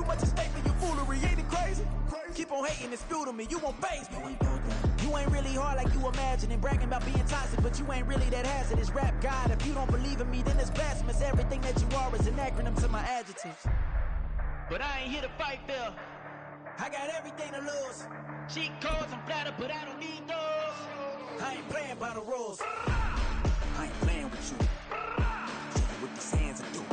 much at stake for your foolery, ain't it crazy? Keep on hating and spew to me, you won't face me. You ain't really hard like you imagine and bragging about being toxic, but you ain't really that hazardous. Rap God, if you don't believe in me, then it's blasphemous. Everything that you are is an acronym to my adjectives. But I ain't here to fight, Phil. I got everything to lose. Cheat codes and flatter, but I don't need those. I ain't playing by the rules. I ain't playing with you. Show you what these hands are doing.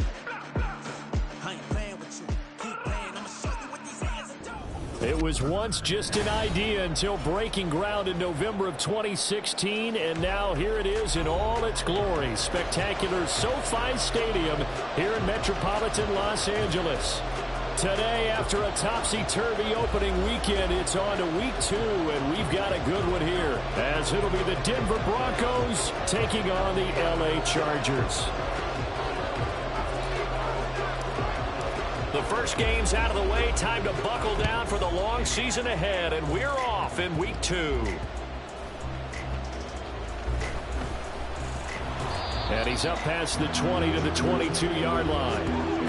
I ain't playing with you. Keep playing, I'ma show you what these hands are doing. It was once just an idea until breaking ground in November of 2016, and now here it is in all its glory. Spectacular SoFi Stadium here in metropolitan Los Angeles. Today, after a topsy-turvy opening weekend, it's on to week 2, and we've got a good one here, as it'll be the Denver Broncos taking on the LA Chargers. The first game's out of the way. Time to buckle down for the long season ahead, and we're off in week 2. And he's up past the 20 to the 22-yard line.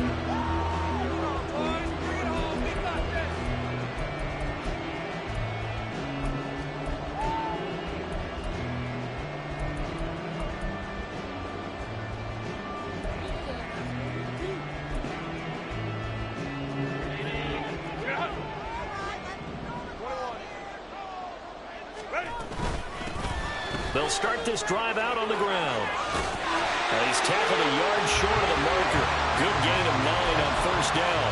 They'll start this drive out on the ground. He's tackled a yard short of the marker. Good gain of 9 on first down.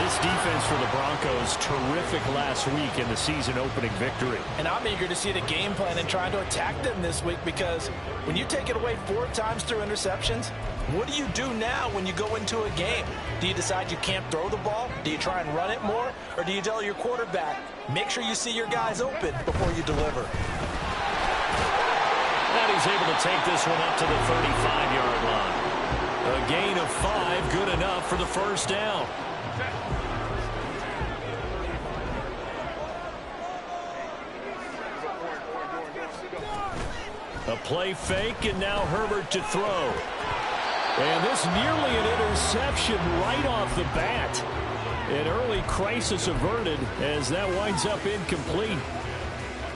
This defense for the Broncos, terrific last week in the season-opening victory. And I'm eager to see the game plan and trying to attack them this week, because when you take it away 4 times through interceptions, what do you do now when you go into a game? Do you decide you can't throw the ball? Do you try and run it more? Or do you tell your quarterback, make sure you see your guys open before you deliver? And he's able to take this one up to the 35-yard line. A gain of 5, good enough for the first down. A play fake, and now Herbert to throw. And this nearly an interception right off the bat. An early crisis averted as that winds up incomplete.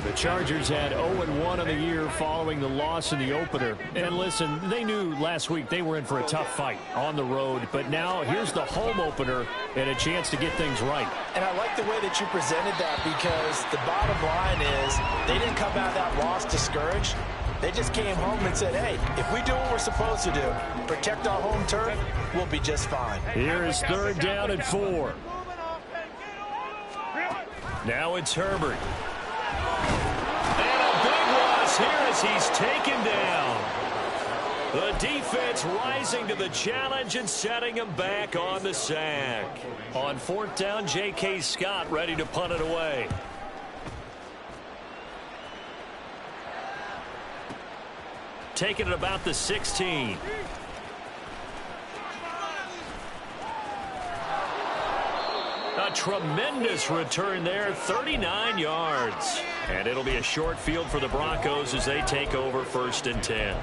The Chargers had 0-1 on the year following the loss in the opener. And listen, they knew last week they were in for a tough fight on the road. But now here's the home opener and a chance to get things right. And I like the way that you presented that, because the bottom line is they didn't come out of that loss discouraged. They just came home and said, hey, if we do what we're supposed to do, protect our home turf, we'll be just fine. Here is 3rd down and 4. Now it's Herbert. And a big loss here as he's taken down. The defense rising to the challenge and setting him back on the sack. On 4th down, J.K. Scott ready to punt it away. Taking it about the 16. A tremendous return there, 39 yards. And it'll be a short field for the Broncos as they take over 1st and 10.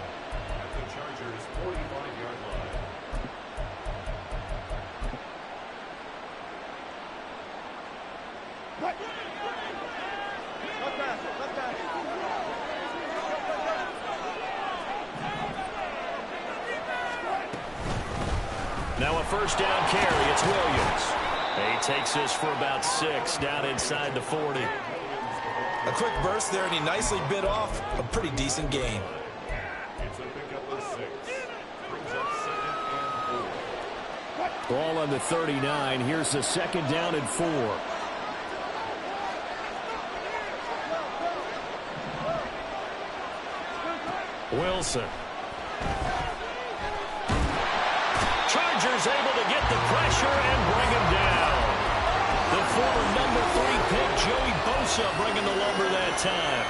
Now a 1st down carry, it's Williams. He takes this for about 6 down inside the 40. A quick burst there, and he nicely bit off a pretty decent gain. Ball on the 39. Here's the 2nd down and 4. Wilson. Chargers able to get the pressure and bring him down. The former number 3 pick, Joey Bosa, bringing the lumber that time.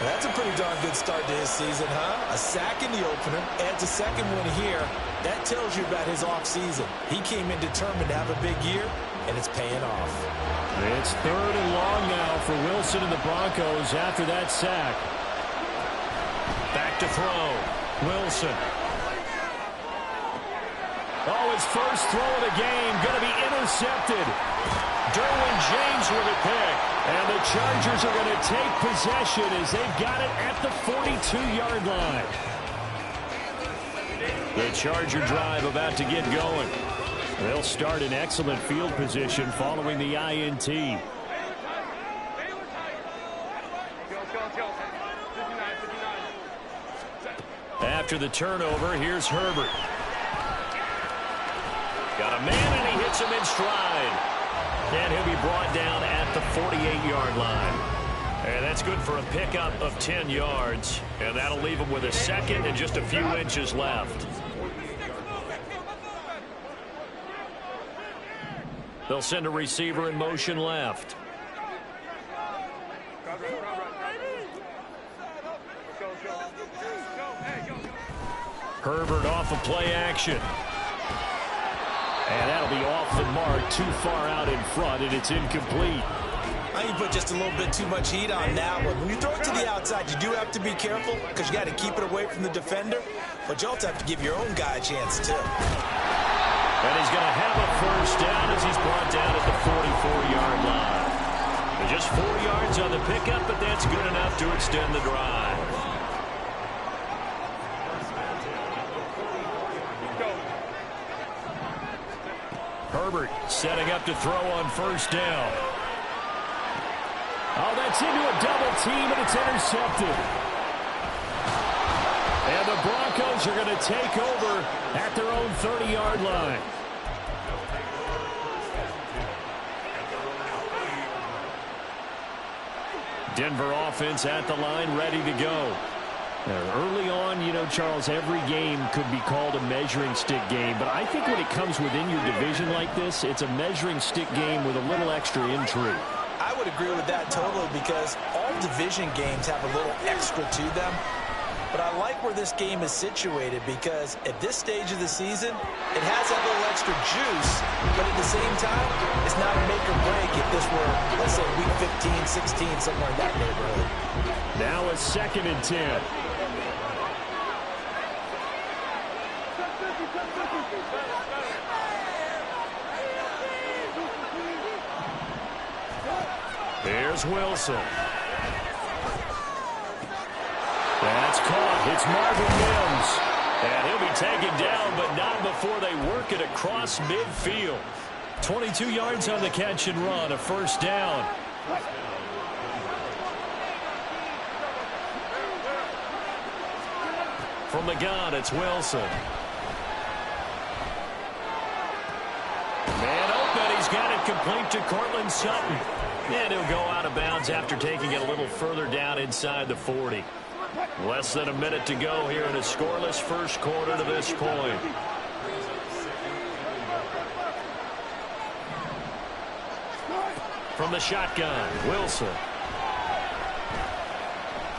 That's a pretty darn good start to his season, huh? A sack in the opener, adds a 2nd one here. That tells you about his offseason. He came in determined to have a big year, and it's paying off. It's 3rd and long now for Wilson and the Broncos after that sack. Back to throw. Wilson. Oh, his first throw of the game, going to be intercepted. Derwin James with a pick. And the Chargers are going to take possession as they've got it at the 42-yard line. The Charger drive about to get going. They'll start in excellent field position following the INT. After the turnover, here's Herbert. Got a man, and he hits him in stride. And he'll be brought down at the 48-yard line. And that's good for a pickup of 10 yards. And that'll leave him with a second and just a few inches left. They'll send a receiver in motion left. Herbert off of play action. And that'll be off the mark, too far out in front, and it's incomplete. I think you put just a little bit too much heat on that one. When you throw it to the outside, you do have to be careful because you got to keep it away from the defender, but you also have to give your own guy a chance, too. And he's going to have a first down as he's brought down at the 44-yard line. Just 4 yards on the pickup, but that's good enough to extend the drive. Herbert setting up to throw on first down. Oh, that's into a double team, and it's intercepted. And the Broncos are going to take over at their own 30-yard line. Denver offense at the line, ready to go. Early on, you know, Charles, every game could be called a measuring stick game. But I think when it comes within your division like this, it's a measuring stick game with a little extra intrigue. I would agree with that totally because all division games have a little extra to them. But I like where this game is situated because at this stage of the season, it has that little extra juice. But at the same time, it's not a make or break if this were, let's say, week 15, 16, somewhere in that neighborhood. Now a 2nd and 10. Here's Wilson. That's caught. It's Marvin Mims. And he'll be taken down, but not before they work it across midfield. 22 yards on the catch and run, a first down. From the gun, it's Wilson. Man open, he's got it complete to Cortland Sutton. And he'll go out of bounds after taking it a little further down inside the 40. Less than a minute to go here in a scoreless first quarter to this point. From the shotgun, Wilson.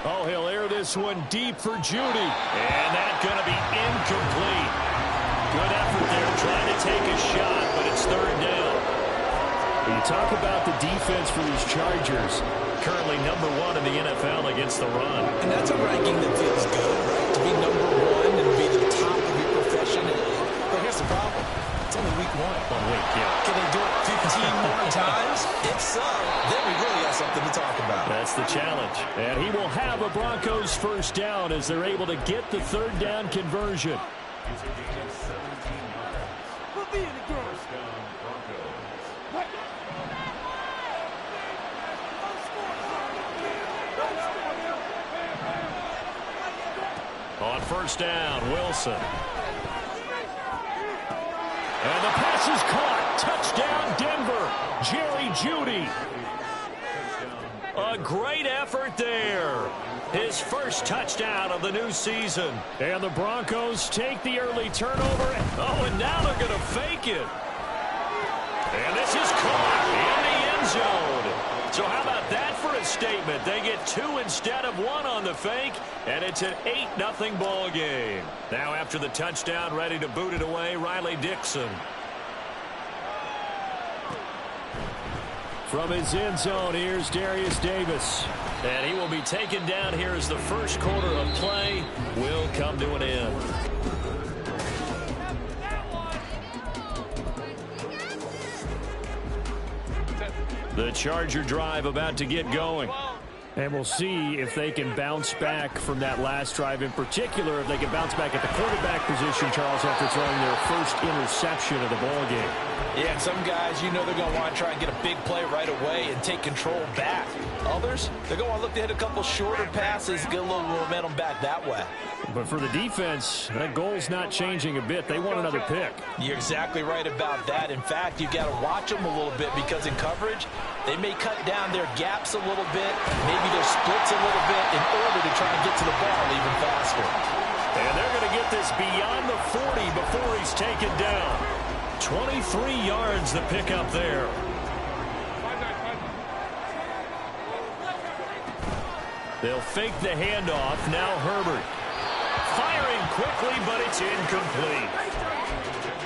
Oh, he'll air this one deep for Judy. And that's going to be incomplete. Good effort there trying to take a shot, but it's third down. You talk about the defense for these Chargers. Currently number 1 in the NFL against the run. And that's a ranking that feels good, right? To be number 1 and be the top of your profession. But here's the problem. It's only week 1. 1 week, yeah. Can they do it 15 more times? If so, then we really got something to talk about. That's the challenge. And he will have a Broncos first down as they're able to get the third down conversion. On first down, Wilson. And the pass is caught. Touchdown, Denver. Jerry Jeudy. A great effort there. His first touchdown of the new season. And the Broncos take the early turnover. Oh, and now they're going to fake it. And this is caught in the end zone. So how about that for a statement? They get 2 instead of 1 on the fake, and it's an 8-0 ball game. Now after the touchdown, ready to boot it away, Riley Dixon. From his end zone, here's Darius Davis. And he will be taken down here as the first quarter of play will come to an end. The Charger drive about to get going. And we'll see if they can bounce back from that last drive, in particular if they can bounce back at the quarterback position, Charles, after throwing their first interception of the ball game. Yeah, and some guys, you know they're going to want to try and get a big play right away and take control back. Others, they're going to look to hit a couple shorter passes, get a little momentum back that way. But for the defense, that goal's not changing a bit. They want another pick. You're exactly right about that. In fact, you've got to watch them a little bit because in coverage, they may cut down their gaps a little bit, maybe their splits a little bit in order to try and get to the ball even faster. And they're going to get this beyond the 40 before he's taken down. 23 yards the pickup there. They'll fake the handoff. Now Herbert. Firing quickly, but it's incomplete.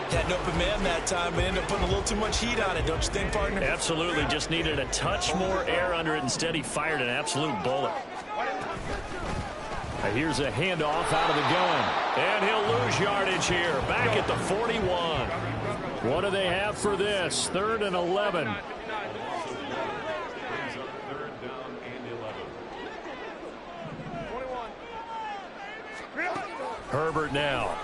Had an open man that time, but ended up putting a little too much heat on it, don't you think, partner? Absolutely. Just needed a touch more air under it. Instead, he fired an absolute bullet. Here's a handoff out of the gun. And he'll lose yardage here. Back at the 41. What do they have for this? 3rd and 11. Herbert now.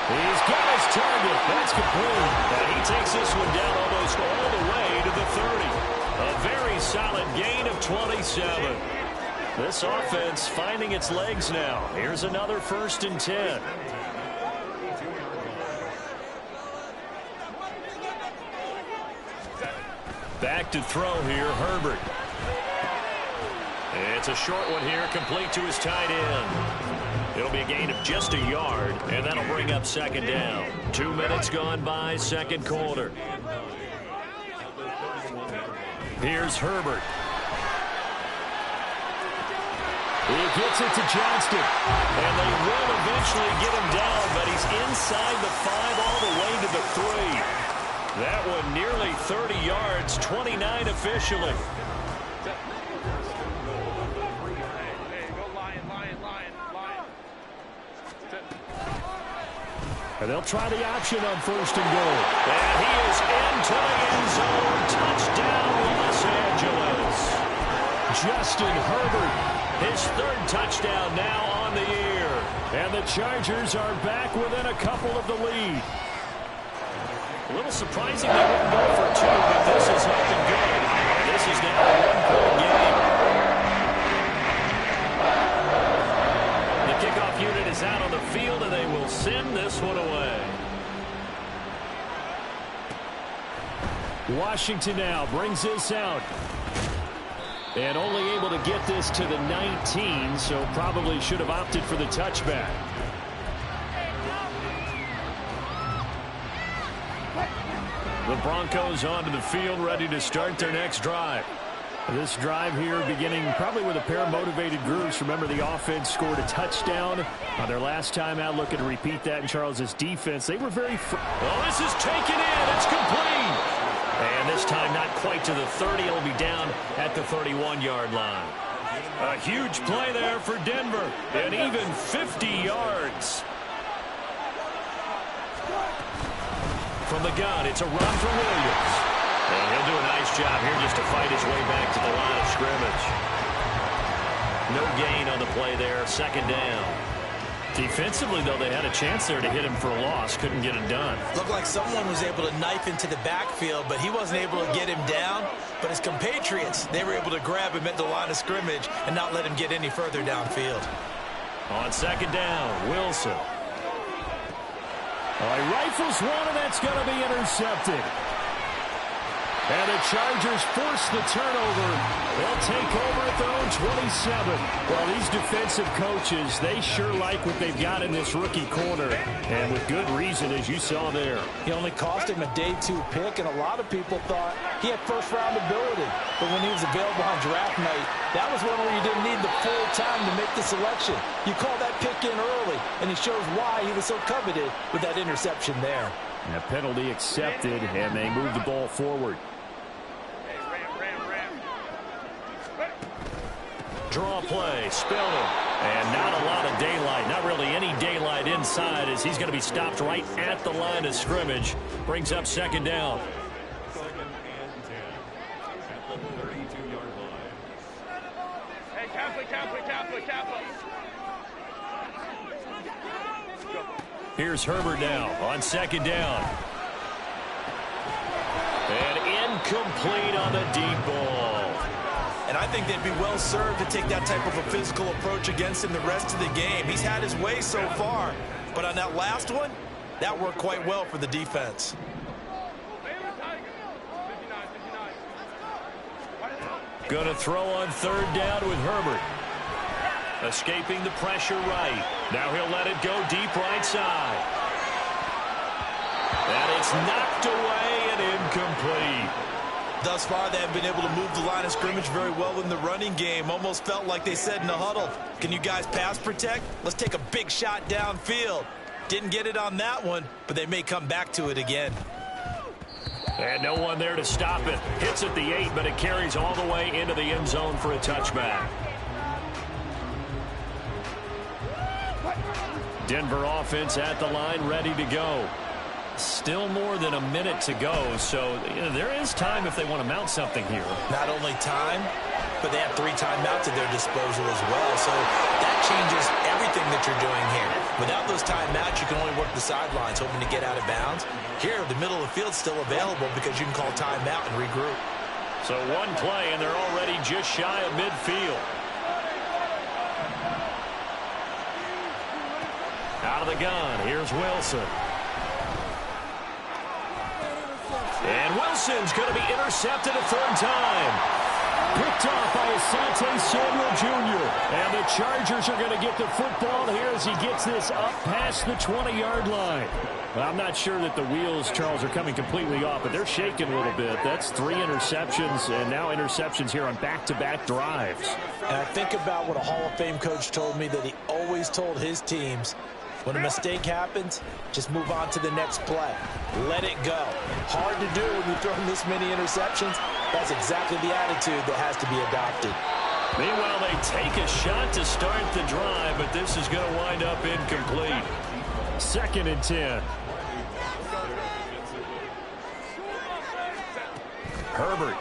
He's got his target. That's complete. And he takes this one down almost all the way to the 30. A very solid gain of 27. This offense finding its legs now. Here's another 1st and 10. Back to throw here, Herbert. It's a short one here, complete to his tight end. It'll be a gain of just a yard, and that'll bring up 2nd down. 2 minutes gone by, 2nd quarter. Here's Herbert. He gets it to Johnston, and they will eventually get him down, but he's inside the 5 all the way to the 3. That one nearly 30 yards, 29 officially. And they'll try the option on 1st and goal. And he is into the end zone. Touchdown, Los Angeles. Justin Herbert, his 3rd touchdown now on the year. And the Chargers are back within a couple of the lead. A little surprising they wouldn't go for 2, but this is looking good. This is now a 1-point game. The kickoff unit is out on the field, and they will send this one away. Washington now brings this out. And only able to get this to the 19, so probably should have opted for the touchback. The Broncos onto the field, ready to start their next drive. This drive here beginning probably with a pair of motivated groups. Remember, the offense scored a touchdown on their last time out. Looking to repeat that in Charles's defense. They were very... Oh, this is taken in. It's complete. And this time not quite to the 30. It'll be down at the 31-yard line. A huge play there for Denver. And even 50 yards. From the gun, it's a run for Williams. And he'll do a nice job here just to fight his way back to the line of scrimmage. No gain on the play there, 2nd down. Defensively, though, they had a chance there to hit him for a loss. Couldn't get it done. Looked like someone was able to knife into the backfield, but he wasn't able to get him down. But his compatriots, they were able to grab him at the line of scrimmage and not let him get any further downfield. On 2nd down, Wilson. He rifles one, and that's going to be intercepted. And the Chargers force the turnover. They'll take over at their own 27. Well, these defensive coaches, they sure like what they've got in this rookie corner. And with good reason, as you saw there. He only cost him a day 2 pick, and a lot of people thought he had first-round ability. But when he was available on draft night, that was one where you didn't need the full time to make the selection. You call that pick in early, and it shows why he was so coveted with that interception there. And a penalty accepted, and they move the ball forward. Draw play, Spiller, and not a lot of daylight, not really any daylight inside as he's going to be stopped right at the line of scrimmage. Brings up 2nd down. Here's Herbert now on second down. And incomplete on the deep ball. And I think they'd be well served to take that type of a physical approach against him the rest of the game. He's had his way so far. But on that last one, that worked quite well for the defense. Going to throw on third down with Herbert. Escaping the pressure right. Now he'll let it go deep right side. And it's knocked away and incomplete. Thus far, they have been able to move the line of scrimmage very well in the running game. Almost felt like they said in the huddle, can you guys pass protect? Let's take a big shot downfield. Didn't get it on that one, but they may come back to it again. And no one there to stop it. Hits at the 8, but it carries all the way into the end zone for a touchback. Denver offense at the line, ready to go. Still more than a minute to go, so there is time if they want to mount something here. Not only time, but they have 3 timeouts at their disposal as well, so that changes everything that you're doing here. Without those timeouts, you can only work the sidelines, hoping to get out of bounds. Here, the middle of the field's still available because you can call timeout and regroup. So one play, and they're already just shy of midfield. Out of the gun, here's Wilson. And Wilson's going to be intercepted a third time. Picked off by Asante Samuel Jr. And the Chargers are going to get the football here as he gets this up past the 20-yard line. Well, I'm not sure that the wheels, Charles, are coming completely off, but they're shaking a little bit. That's 3 interceptions, and now interceptions here on back-to-back drives. And I think about what a Hall of Fame coach told me that he always told his teams, when a mistake happens, just move on to the next play. Let it go. Hard to do when you're throwing this many interceptions. That's exactly the attitude that has to be adopted. Meanwhile, they take a shot to start the drive, but this is going to wind up incomplete. 2nd and 10. Herbert.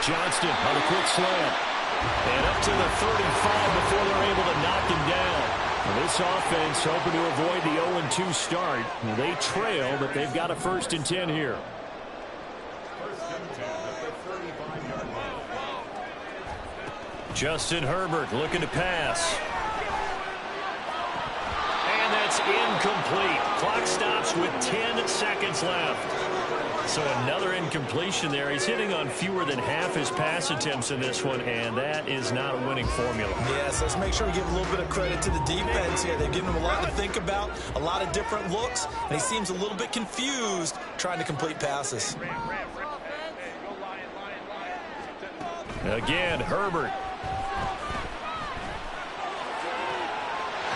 Johnston on a quick slant. And up to the 35 before they're able to knock him down. Well, this offense hoping to avoid the 0-2 start. Well, they trail, but they've got a 1st and 10 here. Justin Herbert looking to pass. And that's incomplete. Clock stops with 10 seconds left. So another incompletion there. He's hitting on fewer than half his pass attempts in this one, and that is not a winning formula. Yes, let's make sure we give a little bit of credit to the defense here. They've given him a lot to think about, a lot of different looks, and he seems a little bit confused trying to complete passes. Again, Herbert.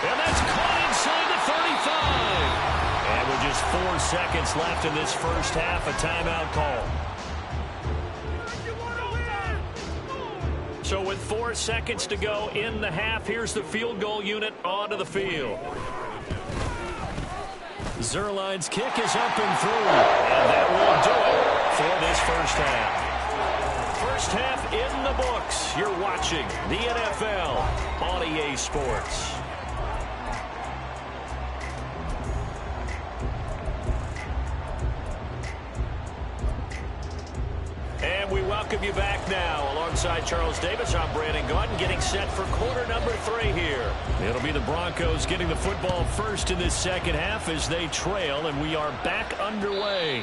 And that's caught inside the 35. And with just 4 seconds left in this first half, a timeout call. So with 4 seconds to go in the half, here's the field goal unit onto the field. Zerline's kick is up and through. And that will do it for this first half. First half in the books. You're watching the NFL on EA Sports. And we welcome you back now. Alongside Charles Davis, I'm Brandon Gaudin, getting set for quarter number 3 here. It'll be the Broncos getting the football first in this second half as they trail, and we are back underway.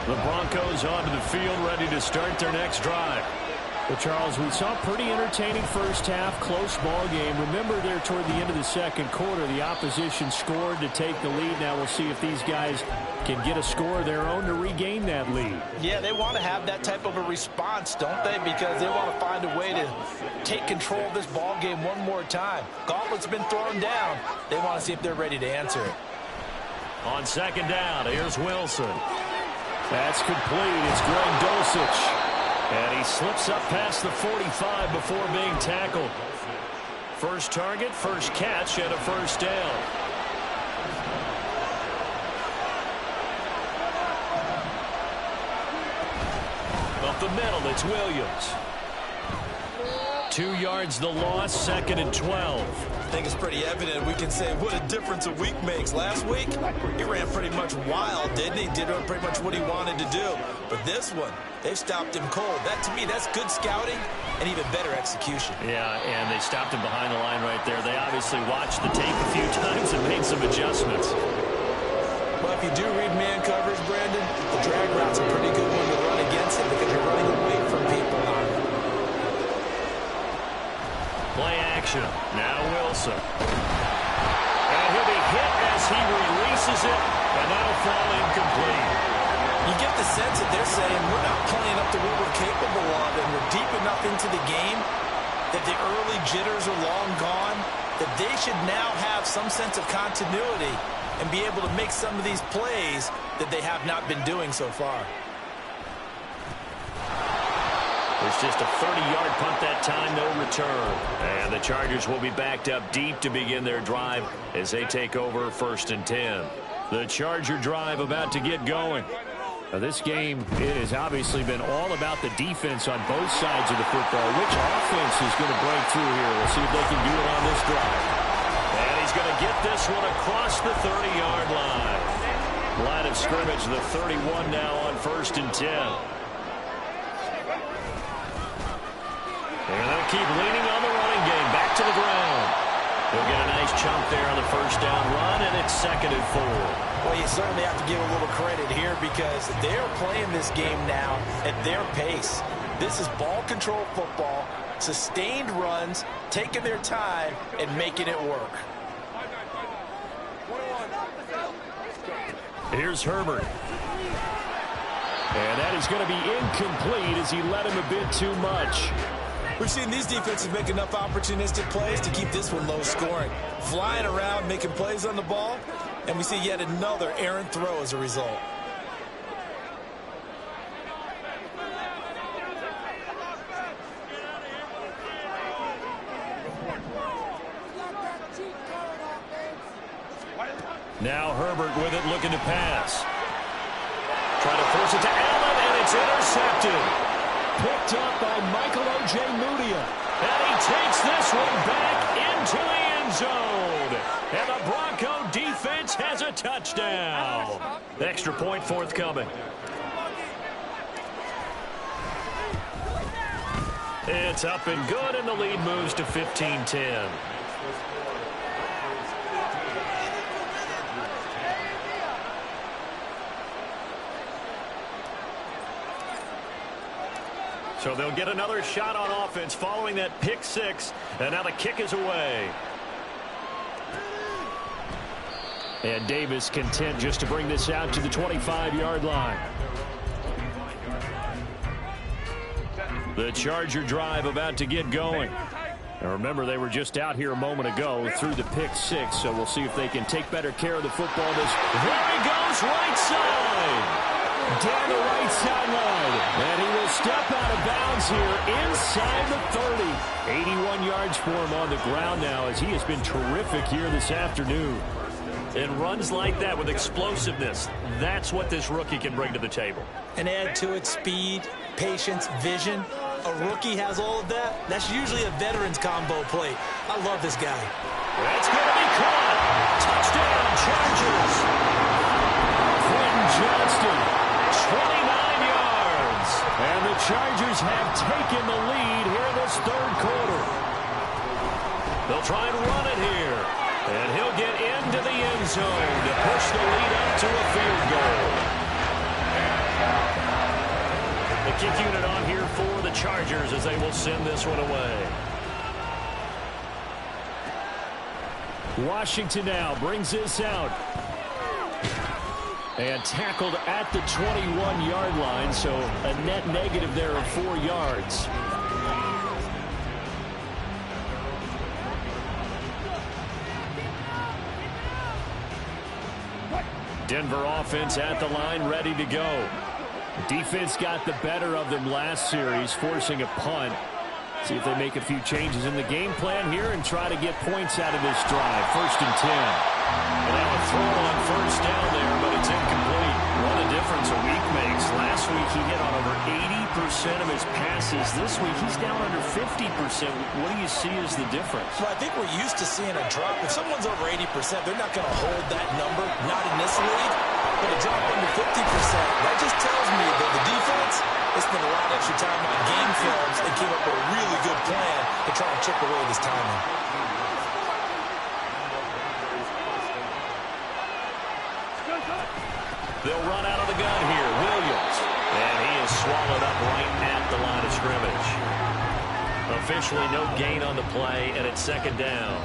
The Broncos onto the field, ready to start their next drive. Well, Charles, we saw a pretty entertaining first half, close ball game. Remember there toward the end of the second quarter, the opposition scored to take the lead. Now we'll see if these guys can get a score of their own to regain that lead. Yeah, they want to have that type of a response, don't they? Because they want to find a way to take control of this ball game one more time. Gauntlet's been thrown down. They want to see if they're ready to answer it. On second down, here's Wilson. That's complete. It's Greg Dulcich. And he slips up past the 45 before being tackled. First target, first catch, and a first down. up the middle. It's Williams. 2 yards the loss, 2nd and 12. I think it's pretty evident. We can say what a difference a week makes. Last week, he ran pretty much wild, didn't he? Did pretty much what he wanted to do. But this one, they've stopped him cold. That, to me, that's good scouting and even better execution. Yeah, and they stopped him behind the line right there. They obviously watched the tape a few times and made some adjustments. Well, if you do read man coverage, Brandon, the drag route's a pretty good one to run against him because you're running away from people on it. Play action. Now Wilson. And he'll be hit as he releases it, and that'll fall incomplete. You get the sense that they're saying we're not playing up to what we're capable of, and we're deep enough into the game that the early jitters are long gone, that they should now have some sense of continuity and be able to make some of these plays that they have not been doing so far. It's just a 30-yard punt that time, no return. And the Chargers will be backed up deep to begin their drive as they take over 1st and 10. The Charger drive about to get going. Now, this game, it has obviously been all about the defense on both sides of the football. Which offense is going to break through here? We'll see if they can do it on this drive. And he's going to get this one across the 30-yard line. Line of scrimmage, the 31 now on 1st and 10. And they'll keep leaning on the running game. Back to the ground. They'll get a nice chunk there on the 1st down run, and it's 2nd and 4. Well, you certainly have to give a little credit here because they're playing this game now at their pace. This is ball control football, sustained runs, taking their time, and making it work. Here's Herbert. And that is going to be incomplete as he led him a bit too much. We've seen these defenses make enough opportunistic plays to keep this one low scoring. Flying around, making plays on the ball, and we see yet another errant throw as a result. Now Herbert with it, looking to pass. Trying to force it to Allen, and it's intercepted. Picked up by Michael Ojemudia. And he takes this one back into the end zone. And the Bronco defense has a touchdown. Extra point forthcoming. It's up and good, and the lead moves to 15-10. So they'll get another shot on offense following that pick six. And now the kick is away. And Davis content just to bring this out to the 25-yard line. The Charger drive about to get going. And remember, they were just out here a moment ago through the pick six. So we'll see if they can take better care of the football. There he goes, right side. Down the right sideline. And he will step out of bounds here inside the 30. 81 yards for him on the ground now as he has been terrific here this afternoon. And runs like that with explosiveness, that's what this rookie can bring to the table. And add to it speed, patience, vision. A rookie has all of that. That's usually a veteran's combo play. I love this guy. That's going to be caught. Touchdown, Chargers. Quentin Johnston, 29 yards. And the Chargers have taken the lead here in this third quarter. They'll try and run it here. And he'll get into the end zone to push the lead up to a field goal. The kick unit on here for the Chargers as they will send this one away. Washington now brings this out. And tackled at the 21-yard line, so a net negative there of 4 yards. Denver offense at the line, ready to go. Defense got the better of them last series, forcing a punt. See if they make a few changes in the game plan here and try to get points out of this drive. 1st and 10. And now a throw on 1st down there, but it's incomplete. Run a difference a week makes. Last week he hit on over 80% of his passes. This week he's down under 50%. What do you see as the difference? Well, I think we're used to seeing a drop. If someone's over 80%, they're not going to hold that number, not in this league. But a drop under 50%, that just tells me that the defense has spent a lot of extra time on game films and came up with a really good plan to try and chip away this timing. They'll run out of the gun here. Williams. And he is swallowed up right at the line of scrimmage. Officially no gain on the play, and it's second down.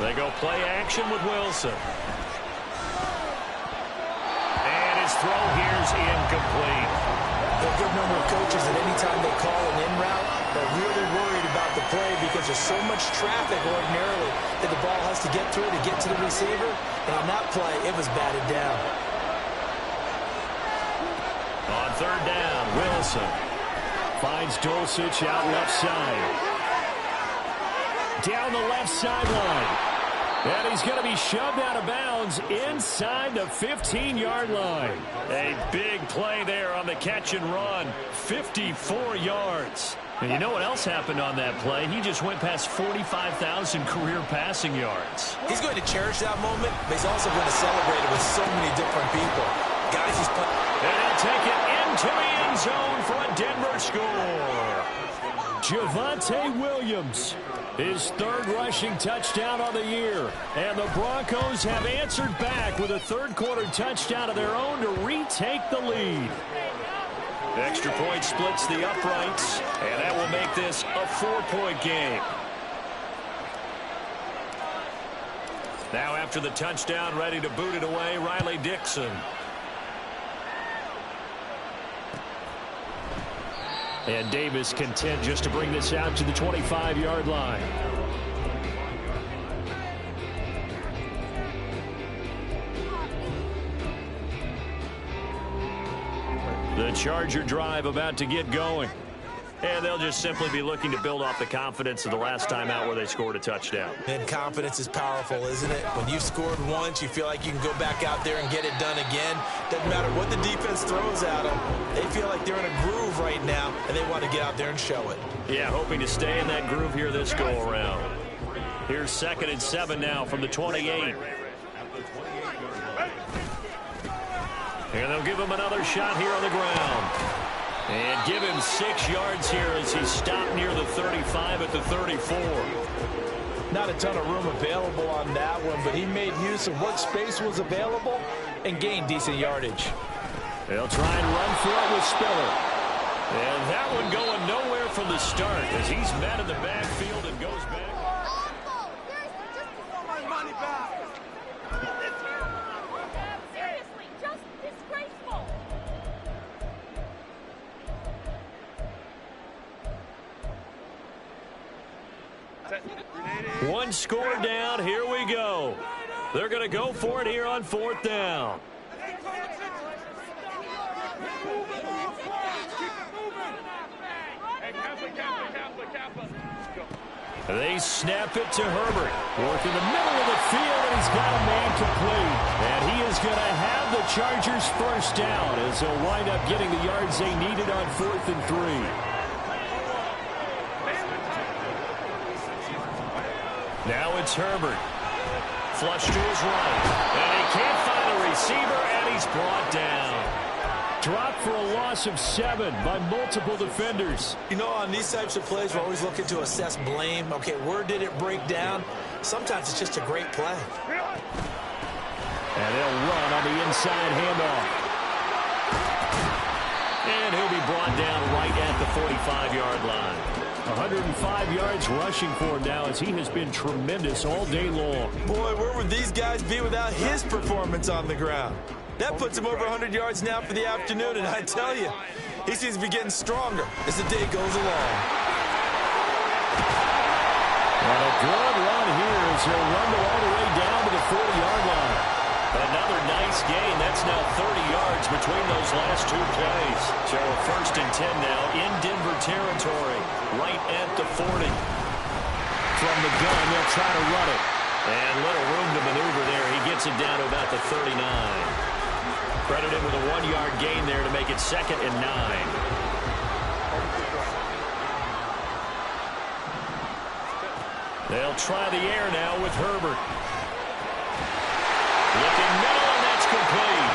They go play action with Wilson. And his throw here's incomplete. A good number of coaches at any time they call an in route are really worried about the play because there's so much traffic ordinarily that the ball has to get through to get to the receiver. And on that play, it was batted down. On third down, Wilson finds Dulcich out left side. Down the left sideline. And he's going to be shoved out of bounds inside the 15-yard line. A big play there on the catch and run. 54 yards. And you know what else happened on that play? He just went past 45,000 career passing yards. He's going to cherish that moment, but he's also going to celebrate it with so many different people. Guys, he's playing. And he'll take it into the end zone for a Denver score. Javonte Williams, his third rushing touchdown of the year. And the Broncos have answered back with a third-quarter touchdown of their own to retake the lead. Extra point splits the uprights, and that will make this a 4-point game. Now after the touchdown, ready to boot it away, Riley Dixon. And Davis content just to bring this out to the 25-yard line. The Charger drive about to get going. And they'll just simply be looking to build off the confidence of the last time out where they scored a touchdown. And confidence is powerful, isn't it? When you've scored once, you feel like you can go back out there and get it done again. Doesn't matter what the defense throws at them. They feel like they're in a groove right now, and they want to get out there and show it. Yeah, hoping to stay in that groove here this go-around. Here's 2nd and 7 now from the 28. And they'll give him another shot here on the ground. And give him 6 yards here as he stopped near the 35 at the 34. Not a ton of room available on that one, but he made use of what space was available and gained decent yardage. They'll try and run for it with Spiller. And that one going nowhere from the start as he's met in the backfield and goes back. One score down. Here we go. They're going to go for it here on 4th down. They snap it to Herbert. Work in the middle of the field, and he's got a man complete. And he is going to have the Chargers first down as they'll wind up getting the yards they needed on 4th and 3. Now it's Herbert. Flush to his right. And he can't find a receiver, and he's brought down. Dropped for a loss of 7 by multiple defenders. You know, on these types of plays, we're always looking to assess blame. Okay, where did it break down? Sometimes it's just a great play. And they'll run on the inside handoff. And he'll be brought down right at the 45-yard line. 105 yards rushing for him now as he has been tremendous all day long. Boy, where would these guys be without his performance on the ground? That puts him over 100 yards now for the afternoon, and I tell you, he seems to be getting stronger as the day goes along. And a good run here as he'll run all the way down to the 40-yard line. Another nice gain. That's now 30 yards between those last two plays. So a 1st and 10 now in Denver territory, right at the 40. From the gun, they'll try to run it. And little room to maneuver there. He gets it down to about the 39. Credited with a 1-yard gain there to make it 2nd and 9. They'll try the air now with Herbert. Looking middle, and that's complete.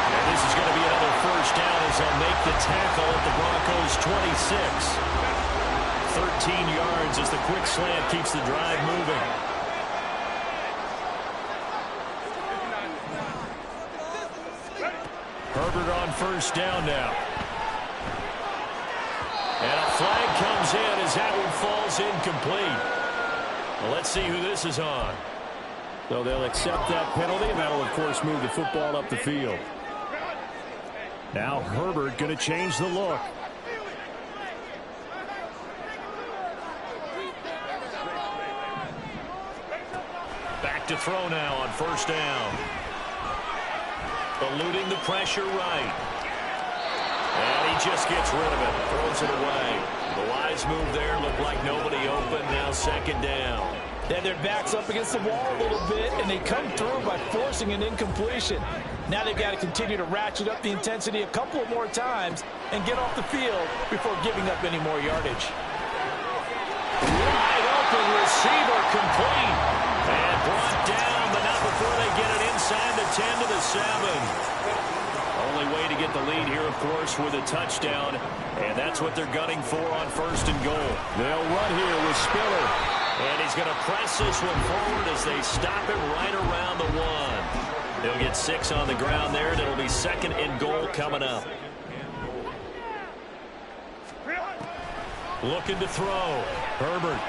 And this is going to be another 1st down as they'll make the tackle at the Broncos' 26. 13 yards as the quick slant keeps the drive moving. Herbert on 1st down now. And a flag comes in as that one falls incomplete. Well, let's see who this is on. So they'll accept that penalty, and that'll, of course, move the football up the field. Now Herbert going to change the look. Back to throw now on 1st down. Eluding the pressure right. And he just gets rid of it. Throws it away. The wise move there. Looked like nobody open. Now 2nd down. Then their back's up against the wall a little bit, and they come through by forcing an incompletion. Now they've got to continue to ratchet up the intensity a couple of more times and get off the field before giving up any more yardage. Wide open receiver complete. And brought down, but not before they get it inside the 10 to the 7. Only way to get the lead here, of course, with a touchdown. And that's what they're gunning for on 1st and goal. They'll run here with Spiller. And he's going to press this one forward as they stop him right around the 1. He'll get 6 on the ground there, and it'll be 2nd and goal coming up. Looking to throw. Herbert.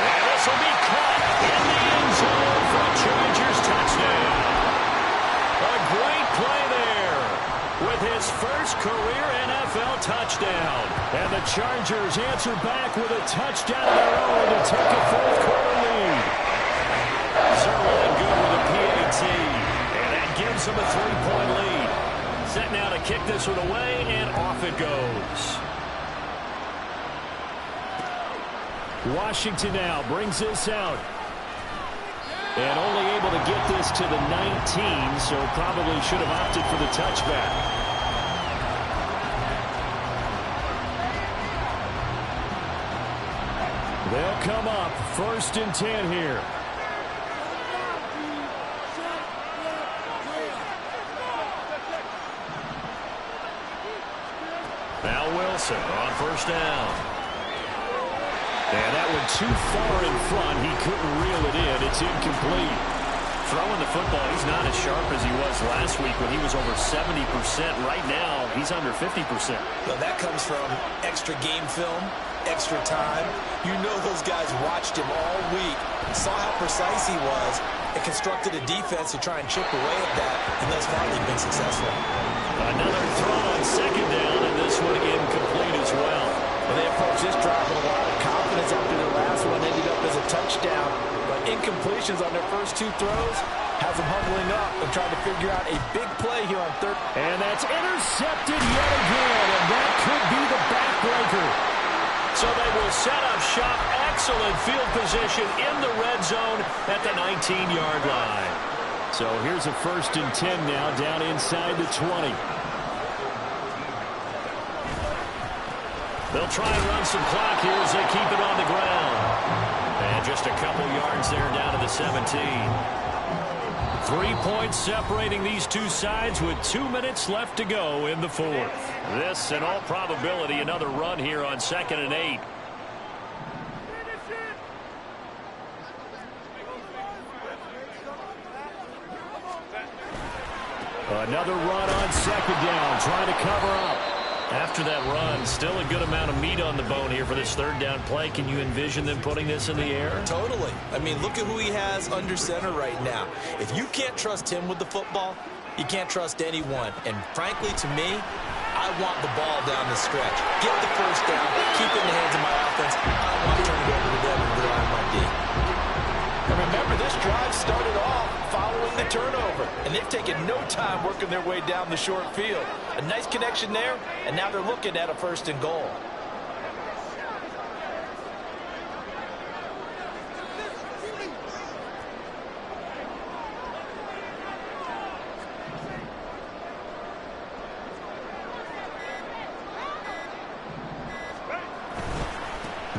And this will be caught in the end zone for a Chargers touchdown. A great play there with his first career NFL touchdown. And the Chargers answer back with a touchdown of their own to take a 4th quarter lead. Zerline good with a PAT. And that gives them a 3-point lead. Set now to kick this one away, and off it goes. Washington now brings this out. And only able to get this to the 19, so probably should have opted for the touchback. They'll come up 1st and 10 here. Now Wilson on 1st down. And that one too far in front. He couldn't reel it in. It's incomplete. Throwing the football, he's not as sharp as he was last week when he was over 70%. Right now, he's under 50%. Well, that comes from extra game film, extra time. You know those guys watched him all week, saw how precise he was, and constructed a defense to try and chip away at that, and thus far they've been successful. Another throw on 2nd down, and this one incomplete as well. Well, they approached this drive with a lot of confidence after their last one ended up as a touchdown. But incompletions on their first 2 throws has them huddling up and trying to figure out a big play here on 3rd. And that's intercepted yet again, and that could be the backbreaker. So they will set up shop. Excellent field position in the red zone at the 19-yard line. So here's a 1st and 10 now down inside the 20. They'll try and run some clock here as they keep it on the ground. And just a couple yards there down to the 17. 3 points separating these two sides with 2 minutes left to go in the 4th. This, in all probability, another run here on 2nd and 8. Another run on 2nd down, trying to cover up. After that run, still a good amount of meat on the bone here for this 3rd down play. Can you envision them putting this in the air? Totally. I mean, look at who he has under center right now. If you can't trust him with the football, you can't trust anyone. And frankly, to me, I want the ball down the stretch. Get the 1st down, keep it in the hands of my offense. I don't want to turn it over to them and rely on my D. And remember, this drive started off following the the turnover, and they've taken no time working their way down the short field. A nice connection there, and now they're looking at a 1st and goal.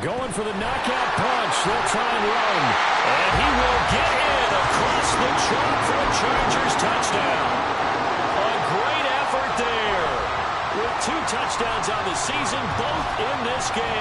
Going for the knockout punch. They'll try and run. And he will get in across the chalk for a Chargers touchdown. A great effort there. With 2 touchdowns on the season, both in this game.